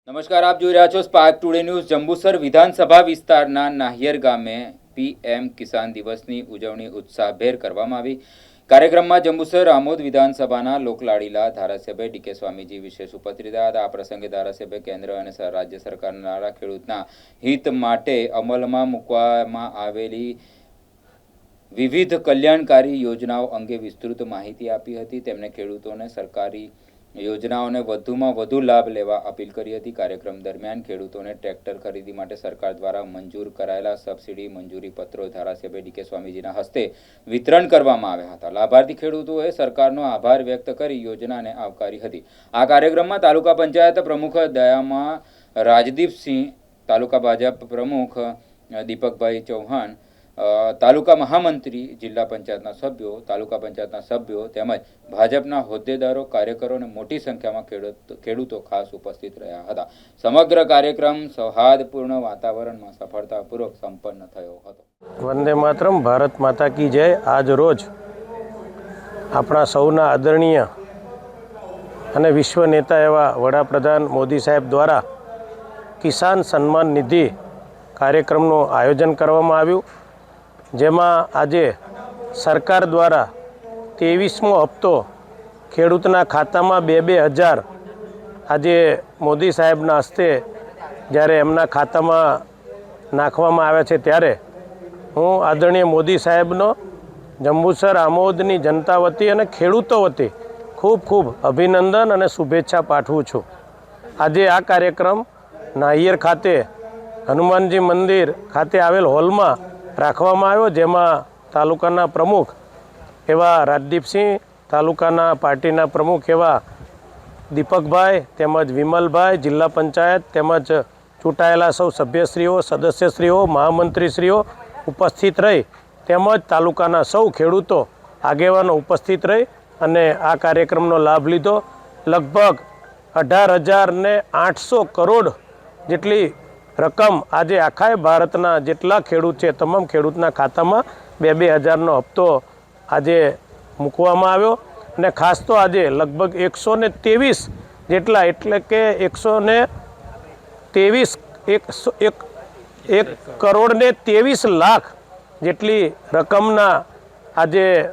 નમસ્કાર, આપ જોઈ રહ્યા છો સ્પાર્ક ટુડે ન્યૂઝ। જંબુસર વિધાનસભા વિસ્તારના નાહિયર ગામે પીએમ કિસાન દિવસની ઉજવણી ઉત્સાહભેર કરવામાં આવી। કાર્યક્રમમાં જંબુસર આમોદ વિધાનસભાના લોકલાડીલા ધારાસભ્ય ડીકે સ્વામીજી વિશેષ ઉપસ્થિત રહ્યા હતા। આ પ્રસંગે ધારાસભ્ય કેન્દ્ર અને રાજ્ય સરકારના ખેડૂતના હિત માટે અમલમાં મૂકવામાં આવેલી વિવિધ કલ્યાણકારી યોજનાઓ અંગે વિસ્તૃત માહિતી આપી હતી। તેમણે ખેડૂતોને સરકારી યોજનાઓને વધુમાં વધુ લાભ લેવા અપીલ કરી હતી। કાર્યક્રમ દરમિયાન ખેડૂતોને ટ્રેક્ટર ખરીદી માટે સરકાર દ્વારા મંજૂર કરાયેલા સબસિડી મંજૂરી પત્રો ધારાસભ્ય ડીકે સ્વામીજીના હસ્તે વિતરણ કરવામાં આવ્યા હતા। લાભાર્થી ખેડૂતોએ સરકારનો આભાર વ્યક્ત કરી યોજનાને આવકારી હતી। આ કાર્યક્રમમાં તાલુકા પંચાયત પ્રમુખ દયામાં રાજદીપસિંહ, તાલુકા ભાજપ પ્રમુખ દીપકભાઈ ચૌહાણ, તાલુકા મહામંત્રી, જિલ્લા પંચાયતના સભ્યો, તાલુકા પંચાયતના સભ્યો તેમજ ભાજપના હોદ્દેદારો, કાર્યકરો અને મોટી સંખ્યામાં ખેડૂતો ખાસ ઉપસ્થિત રહ્યા હતા। સમગ્ર કાર્યક્રમ સૌહાર્દપૂર્ણ વાતાવરણમાં સફળતાપૂર્વક સંપન્ન થયો હતો। વંદે માતરમ, ભારત માતા કી જય। આજ રોજ આપણા સૌના આદરણીય અને વિશ્વ નેતા એવા વડાપ્રધાન મોદી સાહેબ દ્વારા કિસાન સન્માન નિધિ કાર્યક્રમનું આયોજન કરવામાં આવ્યું, જેમાં આજે સરકાર દ્વારા 23મો હપ્તો ખેડૂતના ખાતામાં 2,000 આજે મોદી સાહેબના હસ્તે જ્યારે એમના ખાતામાં નાખવામાં આવ્યા છે, ત્યારે હું આદરણીય મોદી સાહેબનો જંબુસર આમોદની જનતા વતી અને ખેડૂતો વતી ખૂબ ખૂબ અભિનંદન અને શુભેચ્છા પાઠવું છું। આજે આ કાર્યક્રમ નાહિયર ખાતે હનુમાનજી મંદિર ખાતે આવેલ હોલમાં રાખવામાં આવ્યો, જેમાં તાલુકાના પ્રમુખ એવા રાજદીપસિંહ, તાલુકાના પાર્ટીના પ્રમુખ એવા દીપકભાઈ તેમજ વિમલભાઈ, જિલ્લા પંચાયત તેમજ ચૂંટાયેલા સૌ સભ્યશ્રીઓ, સદસ્યશ્રીઓ, મહામંત્રીશ્રીઓ ઉપસ્થિત રહી તેમજ તાલુકાના સૌ ખેડૂતો આગેવાનો ઉપસ્થિત રહી અને આ કાર્યક્રમનો લાભ લીધો। લગભગ 18,800 કરોડ જેટલી રકમ આજે આખા ભારતના જેટલા ખેડૂત છે તમામ ખેડૂતના ખાતામાં 2,000નો હપ્તો આજે મૂકવામાં આવ્યો। અને ખાસ તો આજે લગભગ 123 જેટલા એટલે કે 1,23 લાખ જેટલી રકમના આજે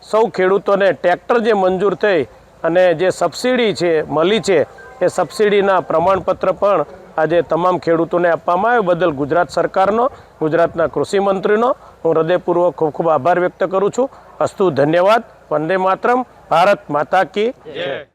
સૌ ખેડૂતોને ટ્રેક્ટર જે મંજૂર થઈ અને જે સબસિડી છે મળી છે, એ સબસિડીના પ્રમાણપત્ર પણ આજે તમામ ખેડૂતોને આપવામાં આવ્યો। બદલ ગુજરાત સરકારનો, ગુજરાતના કૃષિ મંત્રીનો હું હૃદયપૂર્વક ખૂબ ખૂબ આભાર વ્યક્ત કરું છું। અસ્તુ, ધન્યવાદ। વંદે માતરમ, ભારત માતા કી જય।